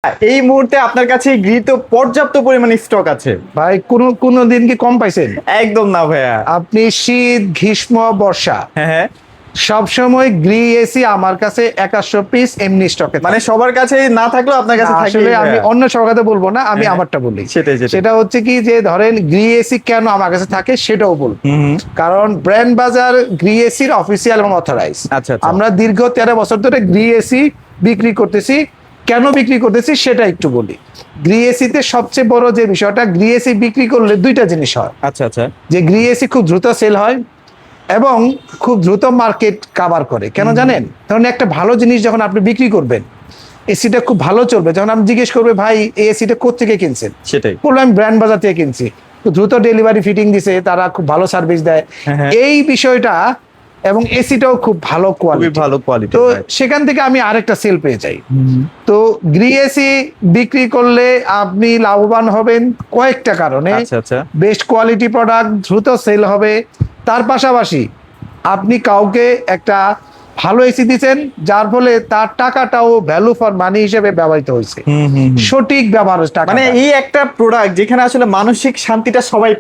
এই মুহূর্তে আপনার কাছে গৃহীত পর্যাপ্ত পরিমাণে স্টক আছে। ভাই কোন দিন কি কম পাইছেন? একদম না ভাইয়া। আপনি শীত, গ্রীষ্ম, বর্ষা হ্যাঁ হ্যাঁ, সব সময় গ্রি এসি আমার কাছে 2100 পিস এমনি স্টকে। মানে সবার কাছে না থাকলেও আপনার কাছে থাকে। আসলে আমি অন্য সবার কথা বলবো না, আমি আমারটা বলি। সেটা হচ্ছে কি যে ধরেন গ্রি এসি কেন আমার কাছে থাকে সেটাও বলবো। কারণ ব্র্যান্ড বাজার গ্রি এসির অফিসিয়াল এবং অথরাইজ। আচ্ছা, আমরা দীর্ঘ 13 বছর ধরে গ্রি এসি বিক্রি করতেছি। কেন বিক্রি করতেছি সেটা একটু বলি। গ্রি এসিতে সবচেয়ে বড় যে বিষয়টা, গ্রি এসি বিক্রি করলে দুইটা জিনিস হয়। আচ্ছা আচ্ছা, যে গ্রি এসি খুব দ্রুত সেল হয় এবং খুব দ্রুত মার্কেট কাভার করে। কেন জানেন? ধরুন একটা ভালো জিনিস যখন আপনি বিক্রি করবেন, এসিটা খুব ভালো চলবে, যখন আমি জিজ্ঞেস করবে ভাই এই এসিটা কোথেকে কিনছেন, সেটাই বললাম আমি ব্র্যান্ড বাজার থেকে কিনছি, দ্রুত ডেলিভারি ফিটিং দিছে, তারা খুব ভালো সার্ভিস দেয়, এই বিষয়টা, এবং এসিটাও খুব ভালো কোয়ালিটি। তো সেখান থেকে আমি আরেকটা সেল পেয়ে যাই। তো গ্রি এসি বিক্রি করলে আপনি লাভবান হবেন কয়েকটা কারণে। বেস্ট কোয়ালিটি প্রোডাক্ট, দ্রুত সেল হবে, তার পাশাপাশি আপনি কাউকে একটা ভালো এসি দিচ্ছেন যার ফলে তার টাকাটাও ভ্যালু ফর মানি হিসেবে ব্যবহৃত হয়েছে, সঠিক ব্যবহার টাকা। মানে এই একটা প্রোডাক্ট যেখানে আসলে মানসিক শান্তিটা সবাই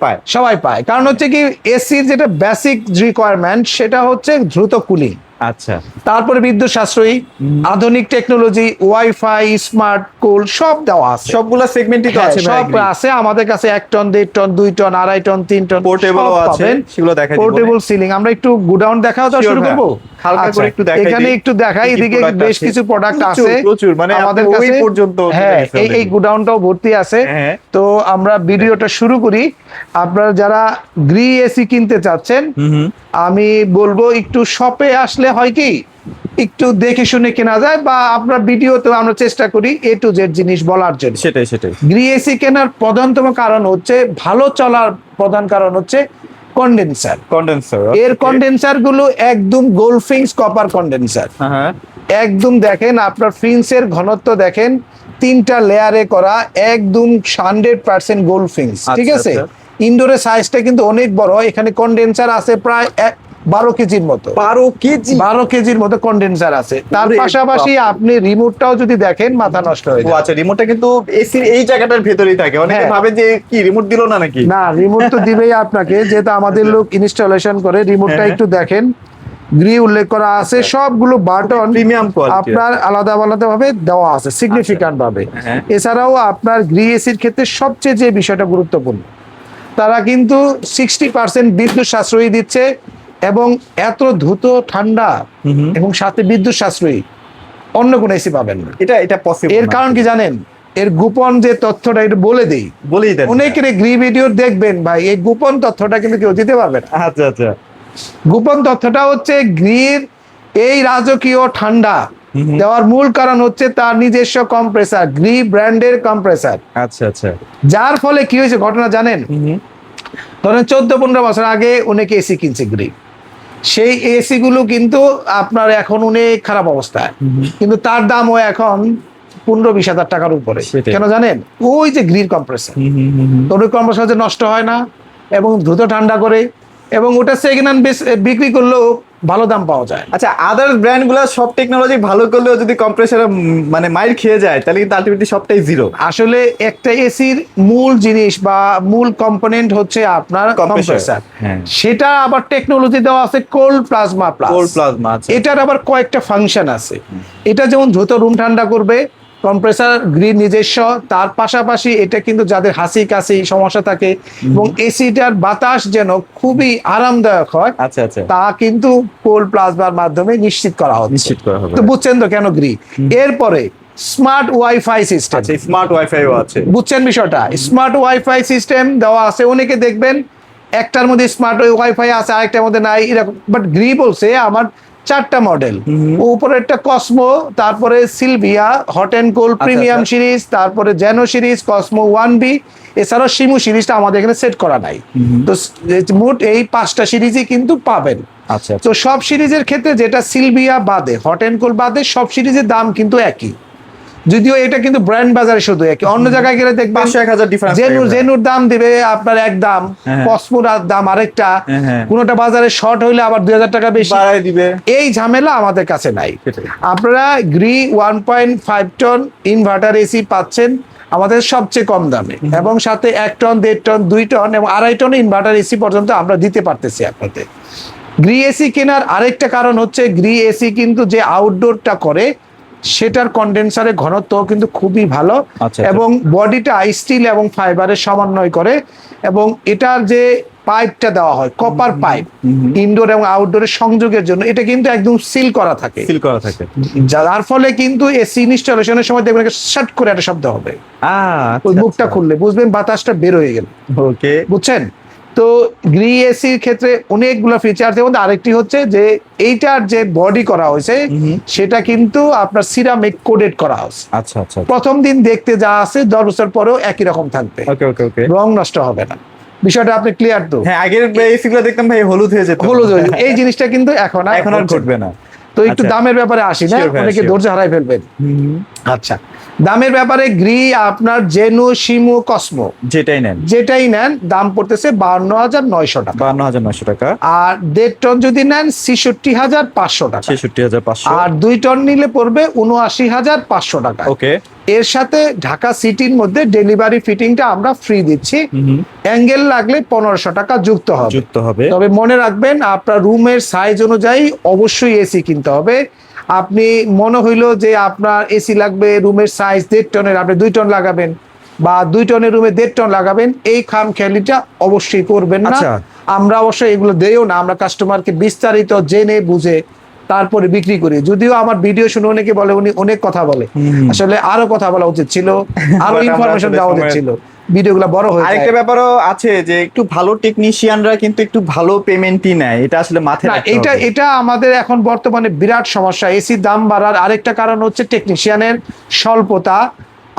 পায়। কারণ হচ্ছে কি এসির যেটা বেসিক রিকোয়ারমেন্ট সেটা হচ্ছে দ্রুত কুলিং। আচ্ছা, তারপরে বিদ্যুৎ সাশ্রয়ী, আধুনিক টেকনোলজি, ওয়াইফাই, স্মার্ট কুল সব দেওয়া আছে। সবগুলা সেগমেন্টই তো আছে, সব আছে আমাদের কাছে। 1 ton, 1.5 ton, 2 ton, 2.5 ton, 3 ton পোর্টেবলও আছে, সেগুলো দেখাই দিব। Portable ceiling. আমরা একটু গোডাউন দেখাও তো শুরু করব। হালকা করে একটু দেখাই দিই। এখানে একটু দেখাই, এদিকে বেশ কিছু প্রোডাক্ট আছে প্রচুর, মানে আমাদের ওই কাছে পর্যন্ত। হ্যাঁ, এই গোডাউনটাও ভর্তি আছে। তো আমরা ভিডিওটা শুরু করি। আপনারা যারা গ্রি এসি কিনতে চাচ্ছেন, আমি বলবো একটু শপে আসলে হয় কি একটু দেখে শুনে কেনা যায়, বা আপনার ভিডিওতে আমরা চেষ্টা করি এ টু জেড জিনিস বলার জন্য। সেটাই। গ্রি এসি কেনার প্রধানতম কারণ হচ্ছে, ভালো চলার প্রধান কারণ হচ্ছে কন্ডেন্সার। এর কন্ডেন্সার গুলো একদম গোল্ডফিংস কপার কন্ডেন্সার। একদম দেখেন আপনার ফিন্সের ঘনত্ব দেখেন, 3টা লেয়ারে করা, একদম 100% গোল্ডফিংস। ঠিক আছে, ইনডোরের সাইজটা কিন্তু অনেক বড়। এখানে কন্ডেন্সার আছে প্রায় 12 কেজির মতো। 12 কেজির মতো কন্ডেন্সার আছে। তার পাশাপাশি আপনি রিমোটটাও যদি দেখেন মাথা নষ্ট হয়ে যায়। আচ্ছা, রিমোটটা কিন্তু এসির এই জায়গাটার ভেতরেই থাকে। অনেকে ভাবে যে কি রিমোট দিলো না নাকি। না, রিমোট তো দিবেই আপনাকে, যেটা আমাদের লোক ইনস্টলেশন করে। রিমোটটা একটু দেখেন, গ্রি উল্লেখ করা আছে, সবগুলো বাটন প্রিমিয়াম কোয়ালিটি আপনার আলাদা আলাদা ভাবে দেওয়া আছে, সিগনিফিক্যান্ট ভাবে। এছাড়াও আপনার গ্রি এসির ক্ষেত্রে সবচেয়ে যে বিষয়টা গুরুত্বপূর্ণ, তারা কিন্তু 60% বিদ্যুৎ সাশ্রয়ী দিচ্ছে, এবং এত দ্রুত ঠান্ডা এবং সাথে বিদ্যুৎ সাশ্রয়ী অন্য কোন এসি পাবেন না। এটা পসিবল। এর কারণ কি জানেন? এর গোপন যে তথ্যটা, এটা বলেই দেন। অনেকের গ্রি ভিডিও দেখবেন ভাই, এই গোপন তথ্যটা কিন্তু কেউ দিতে পারবে না। আচ্ছা, গোপন তথ্যটা হচ্ছে গ্রির এই রাজকীয় ঠান্ডা দেওয়ার মূল কারণ হচ্ছে তার নিজস্ব কম্প্রেসার, গ্রি ব্র্যান্ডের কম্প্রেসার। আচ্ছা, যার ফলে কি হয়েছে ঘটনা জানেন? ধরেন 14-15 বছর আগে অনেকে এসি কিনছে গ্রি, সেই এসি গুলো কিন্তু আপনার এখন অনেক খারাপ অবস্থায়, কিন্তু তার দামও এখন 15-20 হাজার টাকার উপরে। কেন জানেন? ওই যে গ্রির কম্প্রেসার, ওই কম্প্রেসার যে নষ্ট হয় না এবং দ্রুত ঠান্ডা করে, এবং ওটা সেকেন্ড হ্যান্ড বিক্রি করলেও ভালো দাম পাওয়া যায়। আচ্ছা, আদার ব্র্যান্ড গুলো সব টেকনোলজি ভালো করলেও যদি কম্প্রেসার মানে মাইর খেয়ে যায়, তাহলে কিন্তু আলটিমেটলি সবটাই জিরো। আসলে একটা এসির মূল জিনিস বা মূল কম্পোনেন্ট হচ্ছে আপনার কম্প্রেসার। সেটা আবার টেকনোলজি দেওয়া আছে কোল্ড প্লাজমা প্লাস। এটার আবার কয়েকটা ফাংশন আছে। এটা যেমন দ্রুত রুম ঠান্ডা করবে, কম্প্রেসার গ্রিন নিজস্ব, তার পাশাপাশি এটা কিন্তু যাদের হাসি কাশি সমস্যা থাকে এবং এসিটার বাতাস যেন খুবই আরামদায়ক হয়, তা কিন্তু কোল্ড প্লাজমার মাধ্যমে নিশ্চিত করা হচ্ছে। তো বুঝছেন তো কেন গ্রি। এরপরে স্মার্ট ওয়াইফাই সিস্টেম। স্মার্ট ওয়াইফাইও আছে, বুঝছেন বিষয়টা? স্মার্ট ওয়াইফাই সিস্টেম দেওয়া আছে। অনেকে দেখবেন একটার মধ্যে স্মার্ট ওয়াইফাই আছে, আরেকটার মধ্যে নাই, এরকম। বাট গ্রি বলছে আমার 4টা মডেল, উপরে একটা কসমো, তারপরে Sylvia, hot and cold premium series, তারপরে জেনো সিরিজ, কসমো 1B, এছাড়াও শিমু সিরিজটা আমাদের এখানে সেট করা নাই। তো মোট এই 5টা সিরিজই কিন্তু পাবেন। তো সব সিরিজের ক্ষেত্রে, যেটা সিলভিয়া বাদে, হট এন্ড কোল্ড বাদে, সব সিরিজের দাম কিন্তু একই। যদিও এটা কিন্তু ব্র্যান্ড বাজারে শুধু একই, অন্য জায়গায় গেলে দেখবেন 500-1000 ডিফারেন্স। জেনুর দাম দিবে আপনার এক দাম, কসমোর দাম আরেকটা, কোনোটা বাজারে শর্ট হইলে আবার 2000 টাকা বেশি বাড়ায় দিবে। এই ঝামেলা আমাদের কাছে নাই। আপনারা গ্রি 1.5 টন ইনভার্টার এসি পাচ্ছেন আমাদের সবচেয়ে কম দামে, এবং সাথে 1 টন, 1.5 টন, 2 টন এবং 2.5 টন ইনভার্টার এসি পর্যন্ত আমরা দিতে পারতেছি আপনাদের। গ্রি এসি কেনার আরেকটা কারণ হচ্ছে গ্রি এসি কিন্তু যে আউটডোরটা করে সেটার কন্ডেন্সারের ঘনত্ব কিন্তু খুবই ভালো, এবং বডিটা স্টিল এবং ফাইবারের সমন্বয় করে, এবং এটার যে পাইপটা দেওয়া হয় কপার পাইপ ইনডোর এবং আউটডোরের সংযোগের জন্য, এটা কিন্তু একদম সিল করা থাকে, যার ফলে কিন্তু এসি ইনস্টলেশনের সময় দেখবেন শাট করে একটা শব্দ হবে, ওই মুখটা খুললে বুঝবেন বাতাসটা বের হয়ে গেল। ওকে, বুঝছেন? তো গ্রি এসির ক্ষেত্রে অনেকগুলো ফিচার, এর মধ্যে আরেকটি হচ্ছে যে এইটার যে বডি করা হয়েছে সেটা কিন্তু আপনার সিরামিক কোটেড করা হয়েছে। আচ্ছা আচ্ছা, প্রথম দিন দেখতে যা আছে 10 বছর পরেও একই রকম থাকবে, রং নষ্ট হবে না। বিষয়টা আপনি ক্লিয়ার তো? হ্যাঁ, আগের এসিগুলো দেখতাম ভাই হলুদ হয়ে যেত, হলুদ হয়ে যেত, এই জিনিসটা কিন্তু এখন আর ঘটবে না। তো একটু দামের ব্যাপারে আসি না, অনেকে ধৈর্য হারাই ফেলবেন। আচ্ছা, দামের ব্যাপারে গ্রি আপনার জেনু, শিমু, কসমো যেটাই নেন দাম পড়তেছে 52,900 টাকা। 52,900 টাকা। আর 1.5 টন যদি নেন 66,500 টাকা। 66,500। আর 2 টন নিলে পড়বে 79,500 টাকা। ওকে। এর সাথে ঢাকা সিটির মধ্যে ডেলিভারি ফিটিংটা আমরা ফ্রি দিচ্ছি, অ্যাঙ্গেল লাগলে 1500 টাকা যুক্ত হবে। তবে মনে রাখবেন আপনার রুমের সাইজ অনুযায়ী অবশ্যই এসি কিনতে হবে। আপনি মনে হইলো যে আপনার এসি লাগবে, রুমের সাইজ 1.5 টনের, আপনি 2 টন লাগাবেন, বা 2 টনের রুমে 1.5 টন লাগাবেন, এই খামখেয়ালিটা অবশ্যই করবেন না। আমরা অবশ্যই এগুলো দেইও না, আমরা কাস্টমারকে বিস্তারিত জেনে বুঝে তারপরে বিক্রি করি। যদিও আমার ভিডিও শুনে অনেকে বলে উনি অনেক কথা বলে, আসলে আরো কথা বলা উচিত ছিল, আরো ইনফরমেশন দেওয়া উচিত ছিল, ভিডিওগুলো বড় হয়ে যায়। আরেকটা ব্যাপারও আছে যে একটু ভালো টেকনিশিয়ানরা কিন্তু একটু ভালো পেমেন্টই নেয়, এটা আসলে মাথায় রাখতে হবে। এটা আমাদের এখন বর্তমানে বিরাট সমস্যা। এসির দাম বাড়ার আরেকটা কারণ হচ্ছে টেকনিশিয়ানের স্বল্পতা,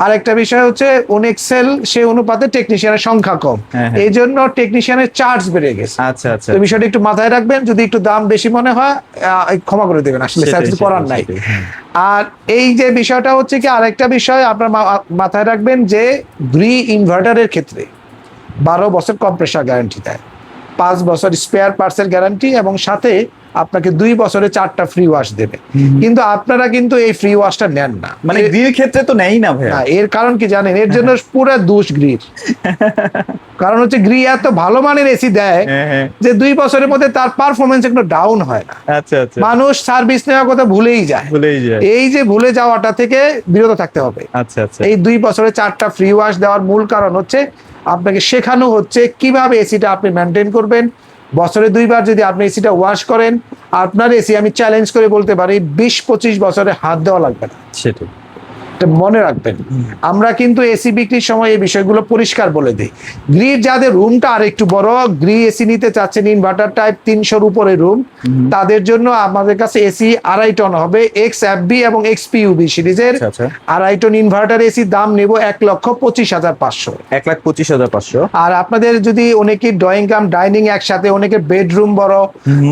আরেকটা বিষয় হচ্ছে অনেক সেল সে অনুপাতে টেকনিশিয়ানের সংখ্যা কম, এই জন্য টেকনিশিয়ানের চার্জ বেড়ে গেছে। আচ্ছা আচ্ছা, তো বিষয়টা একটু মাথায় রাখবেন, যদি একটু দাম বেশি মনে হয় ক্ষমা করে দেবেন, আসলে কিছু করার নাই। আর এই যে বিষয়টা হচ্ছে কি, আরেকটা বিষয় আপনার মাথায় রাখবেন যে গ্রি ইনভার্টারের ক্ষেত্রে 12 বছর কম্প্রেসার গ্যারান্টি দেয়, 5 বছর স্পেয়ার পার্টসের গ্যারান্টি, এবং সাথে আপনাকে 2 বছরে 4টা ফ্রি ওয়াশ দেবে। কিন্তু আপনারা কিন্তু এই ফ্রি ওয়াশটা নেন না, মানে গ্রির ক্ষেত্রে তো নেই না ভাই। এর কারণ কি জানেন? এর জন্য পুরো দোষ গ্রির। কারণ হচ্ছে গ্রি এত ভালো মানের এসি দেয় যে 2 বছরের মধ্যে তার পারফরমেন্স একটু ডাউন হয় না। আচ্ছা আচ্ছা, মানুষ সার্ভিস নেওয়ার কথা ভুলেই যায়। এই যে ভুলে যাওয়াটা থেকে বিরত থাকতে হবে। আচ্ছা আচ্ছা, এই 2 বছরে 4টা ফ্রি ওয়াশ দেওয়ার মূল কারণ হচ্ছে আপনাকে শেখানো হচ্ছে কিভাবে এসিটা আপনি মেনটেন করবেন। বছরে 2 বার যদি আপনি এসিটা ওয়াশ করেন, আপনার এসি আমি চ্যালেঞ্জ করে বলতে পারি 20-25 বছরে হাত দেওয়া লাগবে না। সেটাই মনে রাখবেন। আমরা কিন্তু এসি বিক্রির সময় এই বিষয়গুলো পরিষ্কার বলে দিই। গ্রির যাদের রুমটা আরেকটু বড়, গ্রি এসি নিতে চাচ্ছেন ইনভার্টার টাইপ 300-র উপরে রুম, তাদের জন্য আমাদের কাছে এসি 2.5 টন হবে, XFB এবং XPUB সিরিজের 2.5 টন ইনভার্টার এসি দাম নেব 1,25,500। 1,25,500। আর আপনাদের যদি অনেকে ড্রয়িং কাম ডাইনিং একসাথে, অনেকে বেডরুম বড়,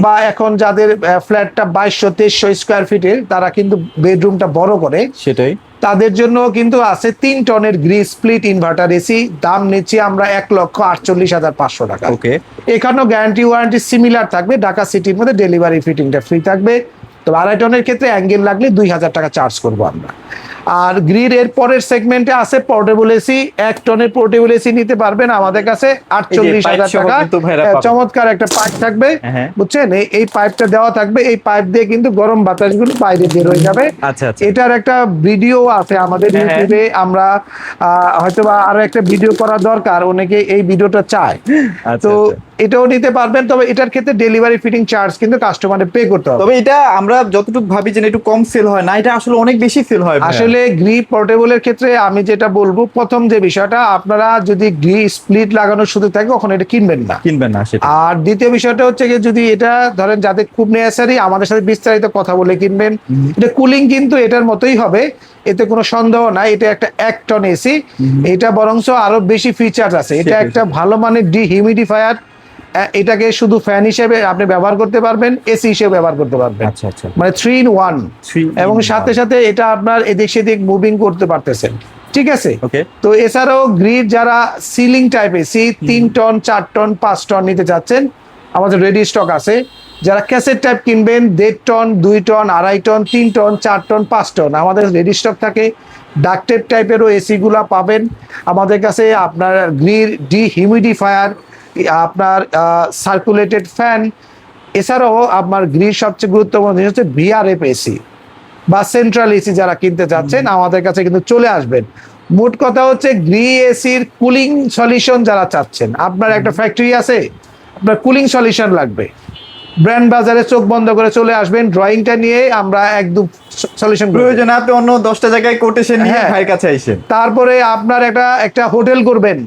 বা এখন যাদের ফ্ল্যাটটা 2200-2300 স্কোয়ার ফিটের, তারা কিন্তু বেডরুমটা বড় করে, সেটাই তাদের জন্য কিন্তু আছে 3 টনের গ্রি স্প্লিট ইনভার্টার এসি, দাম নিচ্ছি আমরা 1,48,500 টাকা। ওকে, এখানেও গ্যারান্টি ওয়ারেন্টি সিমিলার থাকবে, ঢাকা সিটির মধ্যে ডেলিভারি ফিটিংটা ফ্রি থাকবে। তো 2.5 টনের ক্ষেত্রে অ্যাঙ্গেল লাগলে 2,000 টাকা চার্জ করবো আমরা। আর গ্রির এর পরের সেগমেন্টে আছে পোর্টেবল এসি। 1 টনের পোর্টেবল এসি নিতে পারবেন আমাদের কাছে 48,000 টাকা। চমৎকার একটা পাইপ থাকবে, বুঝছেন? এই পাইপটা দেওয়া থাকবে, এই পাইপ দিয়ে কিন্তু গরম বাতাসগুলো বাইরে বের হয়ে যাবে। এটার একটা ভিডিও আছে আমাদের ইউটিউবে, আমরা হয়তো বা আরো একটা ভিডিও করা দরকার, অনেকে এই ভিডিওটা চায়, তো এটাও নিতে পারবেন। তবে এটার ক্ষেত্রে ডেলিভারি ফিটিং চার্জ কিন্তু কাস্টমারের পে করতে হবে। তবে এটা আমরা যতটুকু ভাবি যে একটু কম সেল হয় না, এটা আসলে অনেক বেশি সেল হয়। আসলে গ্রি পোর্টেবলের ক্ষেত্রে আমি যেটা বলবো, প্রথম যে বিষয়টা, আপনারা যদি গ্রি স্প্লিট লাগানো শুধু থাকে কখন এটা কিনবেন না। আর দ্বিতীয় বিষয়টা হচ্ছে যে যদি এটা ধরেন যাদের খুব নেসেসারি, আমাদের সাথে বিস্তারিত কথা বলে কিনবেন। এটা কুলিং কিন্তু এটার মতোই হবে, এতে কোনো সন্দেহ নাই। এটা একটা 1 টন এসি, এটা বরঞ্চ আরো বেশি ফিচার আছে। এটা একটা ভালো মানের ডিহিউমিডিফায়ার, এটাকে শুধু ফ্যান হিসেবে আপনি ব্যবহার করতে পারবেন, এসি হিসেবে ব্যবহার করতে পারবেন। আচ্ছা আচ্ছা, মানে 3 in 1, এবং সাথে সাথে এটা আপনার এদিক সেদিক মুভিং করতে পারতেছেন, ঠিক আছে। ওকে। তো এছাড়াও গ্রিড যারা ceiling type AC 3 ton 4 ton 5 ton নিতে চাচ্ছেন, আমাদের রেডি স্টক আছে। যারা ক্যাসেট টাইপ কিনবেন 1.5 ton 2 ton 2.5 ton 3 ton 4 ton 5 ton আমাদের রেডি স্টক থাকে। ডাকটেপ টাইপেরও এসি গুলা পাবেন আমাদের কাছে। আপনার গ্রিড ডিহিউমিডিফায়ার, আপনার সার্কুলেটেড ফ্যান, এছাড়াও আপনার গ্রিড সবচেয়ে গুরুত্বপূর্ণ জিনিস হচ্ছে ভিআরএফ এসি বা সেন্ট্রাল এসি যারা কিনতে চাচ্ছেন আমাদের কাছে কিন্তু চলে আসবেন। মোট কথা হচ্ছে গ্রি এসির কুলিং সলিউশন যারা চাচ্ছেন, আপনার একটা ফ্যাক্টরি আছে, আপনার কুলিং সলিউশন লাগবে, ব্র্যান্ড বাজারে চোখ বন্ধ করে চলে আসবেন, ড্রয়িংটা নিয়ে আমরা একদম সলিউশন। প্রয়োজন আপনি অন্য 10টা জায়গায় কোটেশন নিয়ে ভাইয়ের কাছে আইসেন। তারপরে আপনার একটা হোটেল করবেন,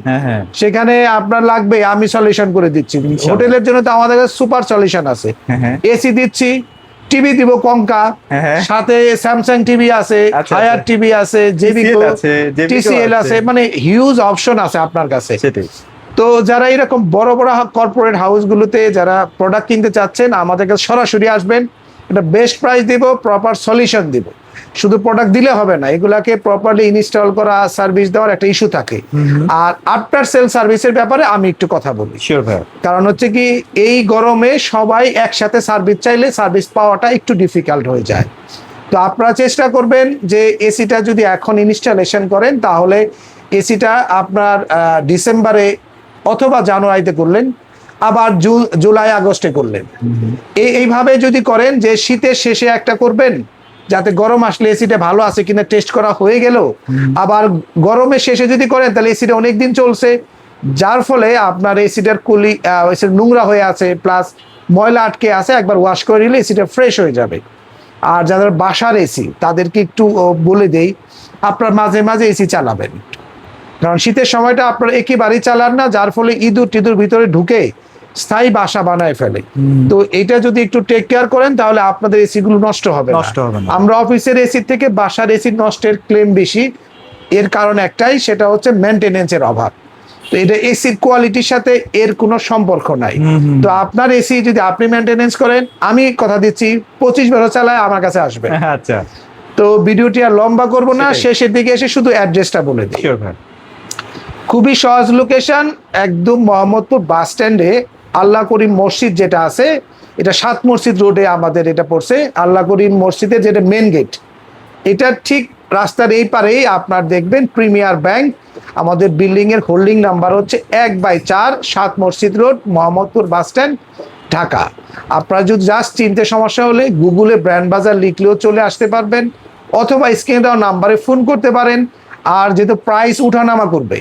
সেখানে আপনার লাগবে, আমি সলিউশন করে দিচ্ছি। হোটেলের জন্য তো আমাদের কাছে সুপার সলিউশন আছে। এসি দিচ্ছি, টিভি দিব কঙ্কা, সাথে স্যামসাং টিভি আছে, হায়ার টিভি আছে, জেবিকো আছে, টিসিএল আছে, মানে হিউজ অপশন আছে আপনার কাছে। তো যারা এরকম বড় বড় কর্পোরেট হাউসগুলোতে যারা প্রোডাক্ট কিনতে চাচ্ছেন আমাদের কাছে সরাসরি আসবেন, এটা বেস্ট প্রাইস দিব, প্রপার সলিউশন দিব। শুধু প্রোডাক্ট দিলে হবে না, এগুলাকে প্রপারলি ইনস্টল করা, সার্ভিস দেওয়ার একটা ইস্যু থাকে। আর আফটার সেল সার্ভিসের ব্যাপারে আমি একটু কথা বলি। শিওর ভাই। কারণ হচ্ছে কি, এই গরমে সবাই একসাথে সার্ভিস চাইলে সার্ভিস পাওয়াটা একটু ডিফিকাল্ট হয়ে যায়। তো আপনারা চেষ্টা করবেন যে এসিটা যদি এখন ইনস্টলেশন করেন তাহলে এসিটা আপনার ডিসেম্বরে অথবা জানুয়ারিতে করলেন, আবার জুলাই আগস্টে করলেন। এইভাবে যদি করেন যে শীতের শেষে একটা করবেন, যাতে গরম আসলে এসিটা ভালো আছে কিনা টেস্ট করা হয়ে গেল, আবার গরমের শেষে যদি করেন তাহলে এসিটা অনেকদিন চলছে, যার ফলে আপনার এসিটার কুলি নোংরা হয়ে আছে, প্লাস ময়লা আটকে আছে, একবার ওয়াশ করে নিলে এসিটা ফ্রেশ হয়ে যাবে। আর যাদের বাসার এসি তাদেরকে একটু বলে দেই, আপনার মাঝে মাঝে এসি চালাবেন, কারণ শীতের সময়টা আপনার একেবারেই চালান না, যার ফলে ইঁদুর টিঁদুর ভিতরে ঢুকে স্থায়ী বাসা বানায় ফেলে। তো এটা যদি একটু টেক কেয়ার করেন তাহলে আপনাদের এসি গুলো নষ্ট হবে না। আমরা অফিসের এসি থেকে বাসার এসি নষ্টের ক্লেম বেশি, এর কারণ একটাই, সেটা হচ্ছে মেনটেনেন্সের অভাব। তো এটা এসির কোয়ালিটির সাথে এর কোনো সম্পর্ক নাই। তো আপনার এসি যদি আপনি মেনটেনেন্স করেন, আমি কথা দিচ্ছি 25 বছর চালায় আমার কাছে আসবে। আচ্ছা, তো ভিডিওটি আর লম্বা করব না, শেষের দিকে এসে শুধু অ্যাড্রেসটা বলে দিই। খুবই সহজ লোকেশন, একদম মোহাম্মদপুর বাস স্ট্যান্ডে আল্লাহ করিম মসজিদ যেটা আছে, এটা 7 মসজিদ রোডে আমাদের এটা পড়ছে। আল্লাহ করিম মসজিদের যেটা মেন গেট, এটা ঠিক রাস্তার এই পারেই আপনার দেখবেন প্রিমিয়ার ব্যাংক। আমাদের বিল্ডিং এর হোল্ডিং নাম্বার হচ্ছে 1/4 7 মসজিদ road, Mohammadpur bus stand, Dhaka. আপনারা যদি জাস্ট চিনতে সমস্যা হলে গুগলে ব্র্যান্ড বাজার লিখলেও চলে আসতে পারবেন, অথবা স্ক্রিনে দেওয়া নাম্বারে ফোন করতে পারেন। আর যেহেতু প্রাইস উঠানামা করবে,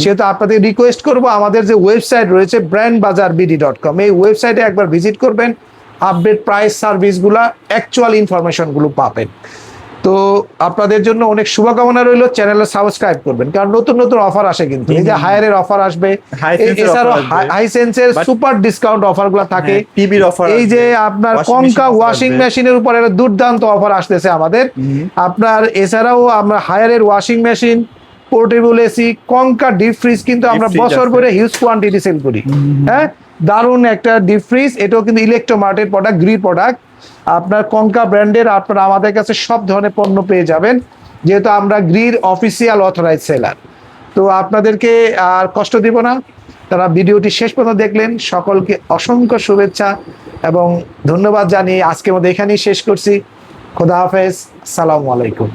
সেহেতু আপনাদের রিকোয়েস্ট করব, আমাদের যে ওয়েবসাইট রয়েছে brandbazarbd.com, এই ওয়েবসাইটে একবার ভিজিট করবেন, আপডেট প্রাইস সার্ভিসগুলা অ্যাকচুয়াল ইনফরমেশনগুলো পাবেন। তো আপনাদের জন্য অনেক শুভকামনা রইল, চ্যানেলে সাবস্ক্রাইব করবেন, কারণ নতুন নতুন অফার আসে, কিন্তু এই যে হায়ারের অফার আসবে, এছাড়াও হাইসেন্সের সুপার ডিসকাউন্ট অফারগুলো থাকে, টিভির অফার, এই যে আপনার কঙ্কা ওয়াশিং মেশিনের উপর একটা দুর্দান্ত অফার আসতেছে আমাদের। আপনার এছাড়াও আমরা হায়ারের washing machine, portable AC, Konka deep fridge কিন্তু আমরা বছর ভরে হিউজ কোয়ান্টিটি সেল করি। হ্যাঁ, দারুণ একটা ডিপ ফ্রিজ, এটাও কিন্তু ইলেকট্রোমার্টের প্রোডাক্ট, গ্রি প্রোডাক্ট। আপনার কঙ্কা ব্র্যান্ডের আপনারা আমাদের কাছে সব ধরনের পণ্য পেয়ে যাবেন, যেহেতু আমরা গ্রির অফিসিয়াল অথরাইজ সেলার। তো আপনাদেরকে আর কষ্ট দিব না, তারা ভিডিওটি শেষ পর্যন্ত দেখলেন, সকলকে অসংখ্য শুভেচ্ছা এবং ধন্যবাদ জানিয়ে আজকের মধ্যে এখানেই শেষ করছি। খোদা হাফেজ, আসসালামু আলাইকুম।